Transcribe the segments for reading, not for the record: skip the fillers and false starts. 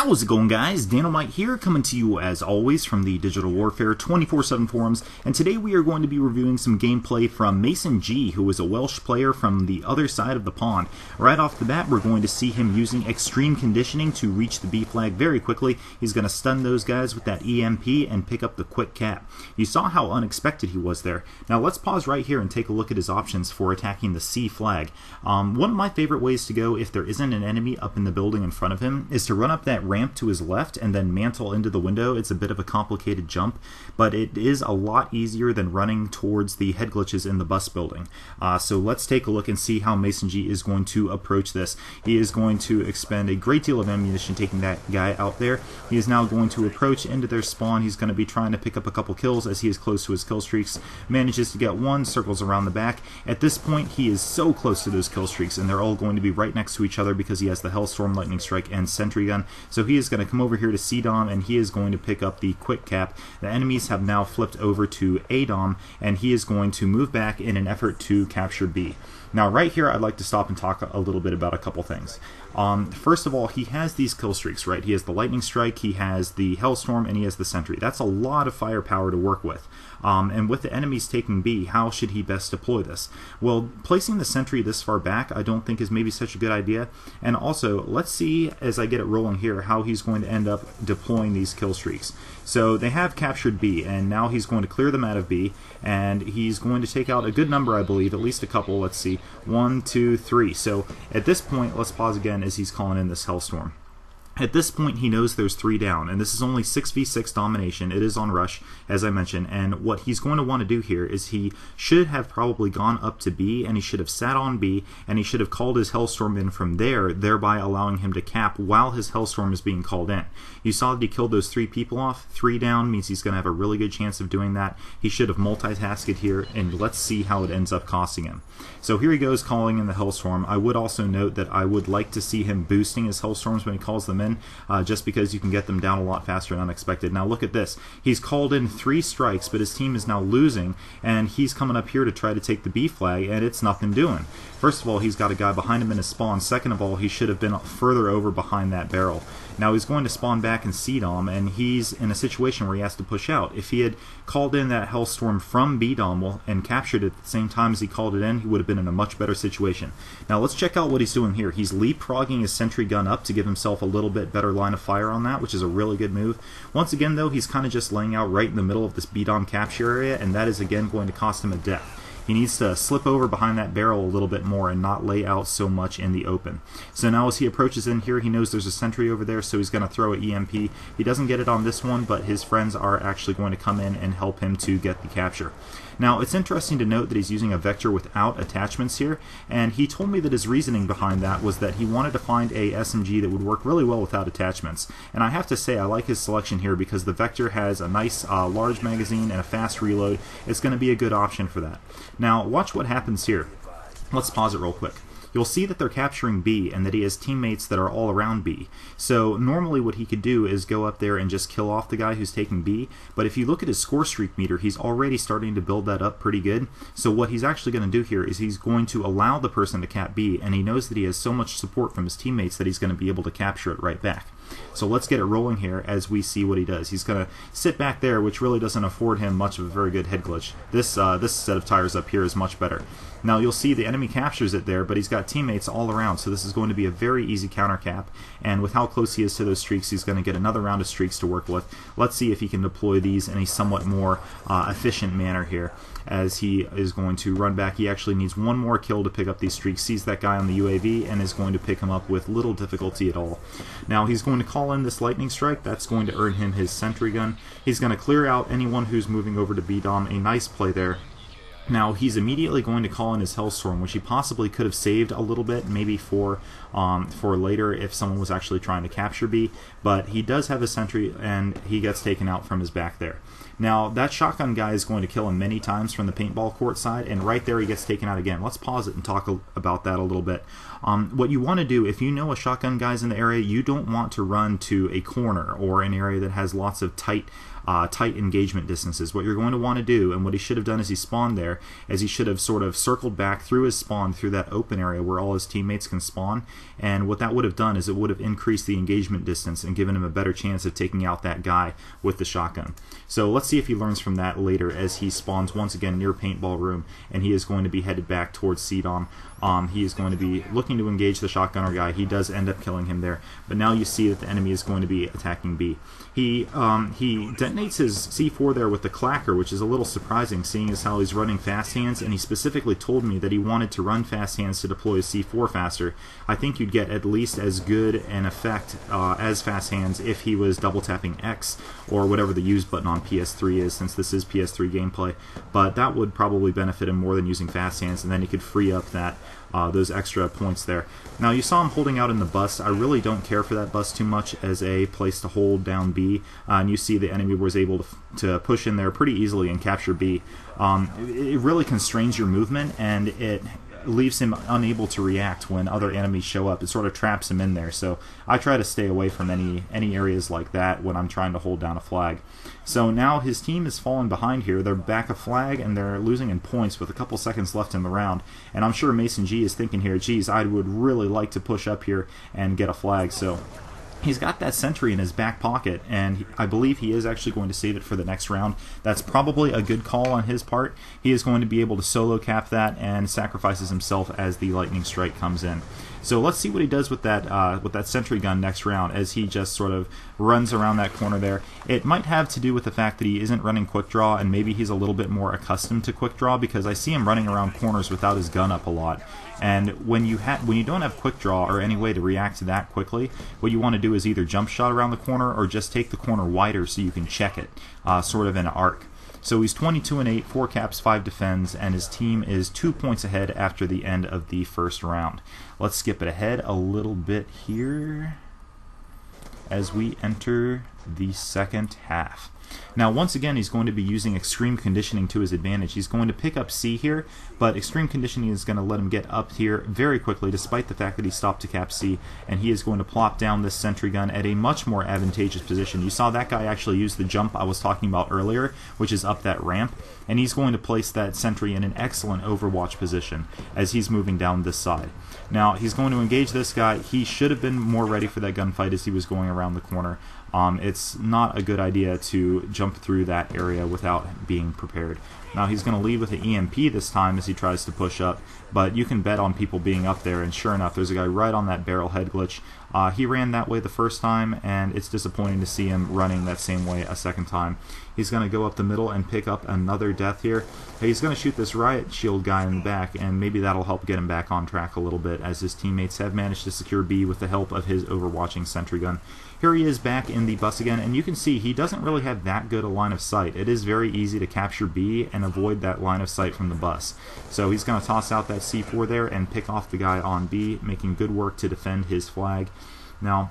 How's it going, guys? Dynamite here, coming to you as always from the Digital Warfare 24/7 forums, and today we are going to be reviewing some gameplay from Mason G, who is a Welsh player from the other side of the pond. Right off the bat, we're going to see him using extreme conditioning to reach the B flag very quickly. He's going to stun those guys with that EMP and pick up the quick cap. You saw how unexpected he was there. Now let's pause right here and take a look at his options for attacking the C flag. One of my favorite ways to go if there isn't an enemy up in the building in front of him is to run up that ramp to his left and then mantle into the window. It's a bit of a complicated jump, but it is a lot easier than running towards the head glitches in the bus building. So let's take a look and see how Mason G is going to approach this. He is going to expend a great deal of ammunition taking that guy out there. He is now going to approach into their spawn. He's going to be trying to pick up a couple kills as he is close to his kill streaks. Manages to get one, circles around the back. At this point, he is so close to those kill streaks, and they're all going to be right next to each other because he has the Hellstorm, Lightning Strike, and Sentry Gun. So he is going to come over here to C-Dom, and he is going to pick up the quick cap. The enemies have now flipped over to A-Dom, and he is going to move back in an effort to capture B. Now right here I'd like to stop and talk a little bit about a couple things. First of all, he has these kill streaks, right? He has the Lightning Strike, he has the Hellstorm, and he has the Sentry. That's a lot of firepower to work with. And with the enemies taking B, how should he best deploy this? Well, placing the Sentry this far back I don't think is maybe such a good idea. And also, let's see as I get it rolling here how he's going to end up deploying these kill streaks. So they have captured B, and now he's going to clear them out of B, and he's going to take out a good number, I believe, at least a couple. Let's see, 1, 2, 3. So at this point, let's pause again as he's calling in this Hellstorm. At this point, he knows there's 3 down, and this is only 6v6 domination. It is on rush, as I mentioned, and what he's going to want to do here is he should have probably gone up to B, and he should have sat on B, and he should have called his Hellstorm in from there, thereby allowing him to cap while his Hellstorm is being called in. You saw that he killed those 3 people off. 3 down means he's going to have a really good chance of doing that. He should have multitasked here, and let's see how it ends up costing him. So here he goes calling in the Hellstorm. I would also note that I would like to see him boosting his Hellstorms when he calls them in. Just because you can get them down a lot faster than unexpected. Now look at this. He's called in 3 strikes, but his team is now losing, and he's coming up here to try to take the B flag, and it's nothing doing. First of all, he's got a guy behind him in his spawn. Second of all, he should have been further over behind that barrel. Now he's going to spawn back in C-Dom, and he's in a situation where he has to push out. If he had called in that Hellstorm from B-Dom and captured it at the same time as he called it in, he would have been in a much better situation. Now let's check out what he's doing here. He's leapfrogging his Sentry Gun up to give himself a little bit better line of fire on that, which is a really good move. Once again, though, he's kind of just laying out right in the middle of this B-Dom capture area, and that is again going to cost him a death. He needs to slip over behind that barrel a little bit more and not lay out so much in the open. So now as he approaches in here, he knows there's a sentry over there, so he's going to throw an EMP. He doesn't get it on this one, but his friends are actually going to come in and help him to get the capture. Now, it's interesting to note that he's using a vector without attachments here, and he told me that his reasoning behind that was that he wanted to find a SMG that would work really well without attachments. And I have to say, I like his selection here because the vector has a nice large magazine and a fast reload. It's going to be a good option for that. Now, watch what happens here. Let's pause it real quick. You'll see that they're capturing B and that he has teammates that are all around B. So normally what he could do is go up there and just kill off the guy who's taking B, but if you look at his score streak meter, he's already starting to build that up pretty good. So what he's actually going to do here is he's going to allow the person to cap B, and he knows that he has so much support from his teammates that he's going to be able to capture it right back. So let's get it rolling here as we see what he does. He's going to sit back there, which really doesn't afford him much of a very good head glitch. This set of tires up here is much better. Now you'll see the enemy captures it there, but he's got teammates all around, so this is going to be a very easy counter cap, and with how close he is to those streaks, he's going to get another round of streaks to work with. Let's see if he can deploy these in a somewhat more efficient manner here as he is going to run back. He actually needs one more kill to pick up these streaks, sees that guy on the UAV, and is going to pick him up with little difficulty at all. Now he's going to call in this Lightning Strike. That's going to earn him his Sentry Gun. He's going to clear out anyone who's moving over to B-Dom. A nice play there. Now he's immediately going to call in his Hellstorm, which he possibly could have saved a little bit, maybe for later if someone was actually trying to capture B, but he does have a sentry and he gets taken out from his back there. Now, that shotgun guy is going to kill him many times from the paintball court side, and right there he gets taken out again. Let's pause it and talk about that a little bit. What you want to do, if you know a shotgun guy's in the area, you don't want to run to a corner or an area that has lots of tight engagement distances. What you're going to want to do, and what he should have done as he spawned there, is he should have sort of circled back through his spawn through that open area where all his teammates can spawn, and what that would have done is it would have increased the engagement distance and given him a better chance of taking out that guy with the shotgun. So let's see if he learns from that later as he spawns once again near paintball room, and he is going to be headed back towards CDOM. He is going to be looking to engage the shotgunner guy. He does end up killing him there, but now you see that the enemy is going to be attacking B. He detonates his C4 there with the clacker, which is a little surprising seeing as how he's running fast hands, and he specifically told me that he wanted to run fast hands to deploy his C4 faster. I think you'd get at least as good an effect as fast hands if he was double tapping X or whatever the use button on PS3 is, since this is PS3 gameplay, but that would probably benefit him more than using fast hands, and then he could free up that those extra points there. Now, you saw him holding out in the bus. I really don't care for that bus too much as a place to hold down B, and you see the enemy was able to push in there pretty easily and capture B. It really constrains your movement, and it leaves him unable to react when other enemies show up. It sort of traps him in there, so I try to stay away from any areas like that when I'm trying to hold down a flag. So now his team is falling behind here. They're back a flag and they're losing in points with a couple seconds left in the round, and I'm sure Mason G is thinking here, geez, I would really like to push up here and get a flag. So he's got that sentry in his back pocket, and I believe he is actually going to save it for the next round. That's probably a good call on his part. He is going to be able to solo cap that and sacrifices himself as the lightning strike comes in. So let's see what he does with that sentry gun next round as he just sort of runs around that corner there. It might have to do with the fact that he isn't running quick draw, and maybe he's a little bit more accustomed to quick draw, because I see him running around corners without his gun up a lot. And when you don't have quick draw or any way to react to that quickly, what you want to do is either jump shot around the corner or just take the corner wider so you can check it, sort of in an arc. So he's 22-8, 4 caps, 5 defends, and his team is 2 points ahead after the end of the first round. Let's skip it ahead a little bit here as we enter the second half. Now, once again, he's going to be using extreme conditioning to his advantage. He's going to pick up C here, but extreme conditioning is going to let him get up here very quickly, despite the fact that he stopped to cap C, and he is going to plop down this sentry gun at a much more advantageous position. You saw that guy actually use the jump I was talking about earlier, which is up that ramp, and he's going to place that sentry in an excellent overwatch position as he's moving down this side. Now, he's going to engage this guy. He should have been more ready for that gunfight as he was going around the corner. It's not a good idea to jump through that area without being prepared. Now he's going to lead with an EMP this time as he tries to push up, but you can bet on people being up there, and sure enough, there's a guy right on that barrel head glitch. He ran that way the first time, and it's disappointing to see him running that same way a second time. He's going to go up the middle and pick up another death here. He's going to shoot this riot shield guy in the back, and maybe that'll help get him back on track a little bit, as his teammates have managed to secure B with the help of his overwatching sentry gun. Here he is back in the bus again, and you can see he doesn't really have that good a line of sight. It is very easy to capture B and avoid that line of sight from the bus. So he's going to toss out that C4 there and pick off the guy on B, making good work to defend his flag. Now,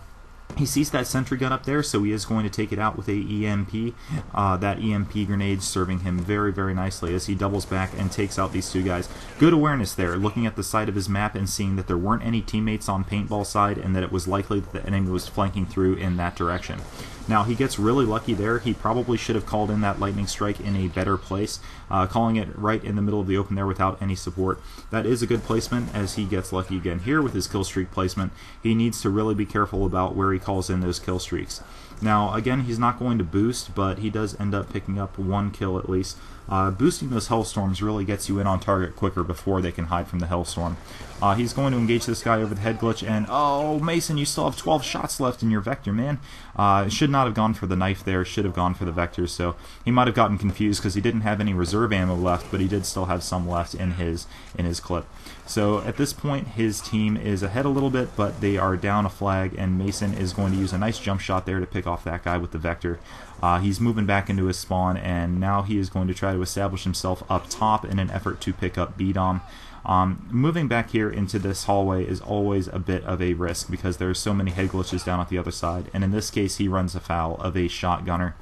he sees that sentry gun up there, so he is going to take it out with a EMP. That EMP grenade serving him very, very nicely as he doubles back and takes out these two guys. Good awareness there, looking at the side of his map and seeing that there weren't any teammates on paintball side and that it was likely that the enemy was flanking through in that direction. Now, he gets really lucky there. He probably should have called in that lightning strike in a better place, calling it right in the middle of the open there without any support. That is a good placement as he gets lucky again here with his kill streak placement. He needs to really be careful about where he calls in those kill streaks. Now, again, he's not going to boost, but he does end up picking up one kill at least. Boosting those Hellstorms really gets you in on target quicker before they can hide from the Hellstorm. He's going to engage this guy over the head glitch, and oh, Mason, you still have 12 shots left in your Vector, man. Should not have gone for the knife there, should have gone for the Vector, so he might have gotten confused because he didn't have any reserve ammo left, but he did still have some left in his clip. So at this point, his team is ahead a little bit, but they are down a flag, and Mason is going to use a nice jump shot there to pick off that guy with the Vector. He's moving back into his spawn, and now he is going to try to establish himself up top in an effort to pick up B-Dom. Moving back here into this hallway is always a bit of a risk because there are so many head glitches down at the other side, and in this case he runs afoul of a shotgunner.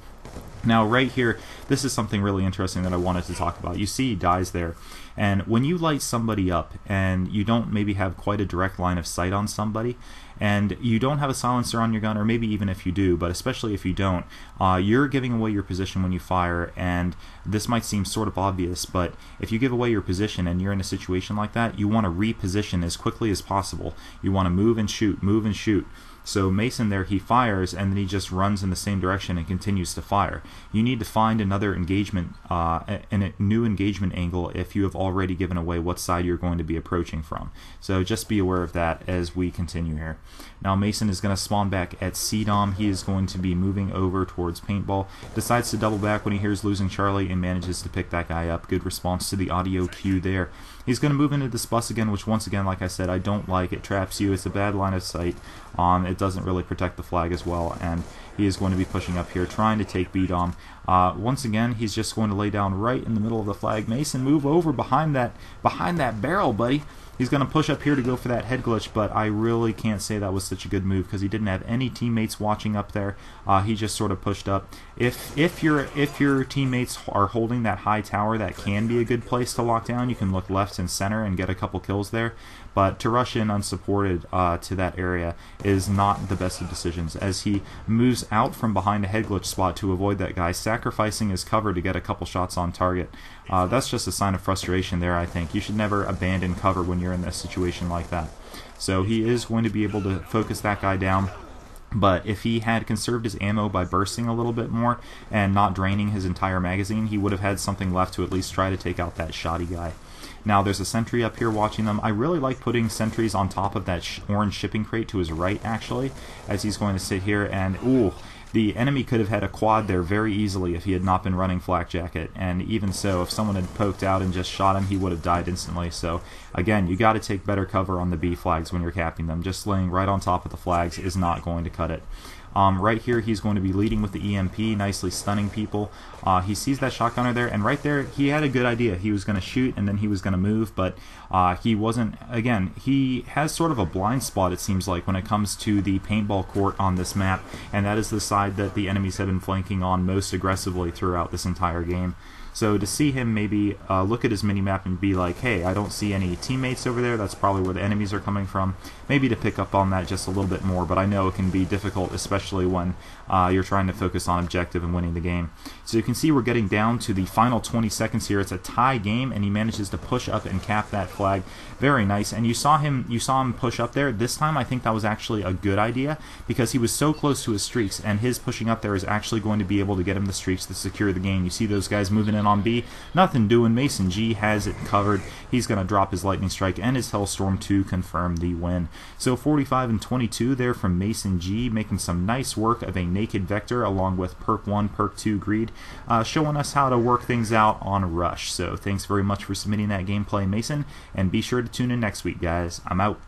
Now, right here, this is something really interesting that I wanted to talk about. You see he dies there, and when you light somebody up and you don't maybe have quite a direct line of sight on somebody, and you don't have a silencer on your gun, or maybe even if you do, but especially if you don't, you're giving away your position when you fire, and this might seem sort of obvious, but if you give away your position and you're in a situation like that, you want to reposition as quickly as possible. You want to move and shoot, move and shoot. So Mason there, he fires and then he just runs in the same direction and continues to fire. You need to find another engagement, a new engagement angle if you have already given away what side you're going to be approaching from. So just be aware of that as we continue here. Now Mason is going to spawn back at CDOM. He is going to be moving over towards paintball. Decides to double back when he hears losing Charlie and manages to pick that guy up. Good response to the audio cue there. He's going to move into this bus again, which once again, like I said, I don't like. It traps you. It's a bad line of sight. It doesn't really protect the flag as well, and he is going to be pushing up here, trying to take B-Dom. Once again, he's just going to lay down right in the middle of the flag. Mason, move over behind that barrel, buddy. He's going to push up here to go for that head glitch, but I really can't say that was such a good move because he didn't have any teammates watching up there. He just sort of pushed up. If your teammates are holding that high tower, that can be a good place to lock down. You can look left and center and get a couple kills there. But to rush in unsupported to that area is not the best of decisions, as he moves out from behind a head glitch spot to avoid that guy, sacrificing his cover to get a couple shots on target. That's just a sign of frustration there, I think. You should never abandon cover when you're in a situation like that. So he is going to be able to focus that guy down. But if he had conserved his ammo by bursting a little bit more and not draining his entire magazine, he would have had something left to at least try to take out that shoddy guy. Now there's a sentry up here watching them. I really like putting sentries on top of that orange shipping crate to his right, actually, as he's going to sit here and, ooh, the enemy could have had a quad there very easily if he had not been running flak jacket, and even so, if someone had poked out and just shot him, he would have died instantly. So again, you got to take better cover on the B flags when you're capping them. Just laying right on top of the flags is not going to cut it. Right here, he's going to be leading with the EMP, nicely stunning people. He sees that shotgunner there, and right there, he had a good idea. He was going to shoot, and then he was going to move, but he wasn't. Again, he has sort of a blind spot, it seems like, when it comes to the paintball court on this map, and that is the side that the enemies have been flanking on most aggressively throughout this entire game. So to see him maybe look at his minimap and be like, hey, I don't see any teammates over there, that's probably where the enemies are coming from, maybe to pick up on that just a little bit more, but I know it can be difficult, especially when you're trying to focus on objective and winning the game. So you can see we're getting down to the final 20 seconds here. It's a tie game, and he manages to push up and cap that flag. Very nice, and you saw him push up there. This time I think that was actually a good idea, because he was so close to his streaks, and his pushing up there is actually going to be able to get him the streaks to secure the game. You see those guys moving in on B, nothing doing. Mason G has it covered. He's going to drop his lightning strike and his hellstorm to confirm the win. So 45 and 22 there from Mason G, making some nice work of a naked vector along with perk 1, perk 2 greed, showing us how to work things out on Rush. So thanks very much for submitting that gameplay, Mason, and be sure to tune in next week, guys. I'm out.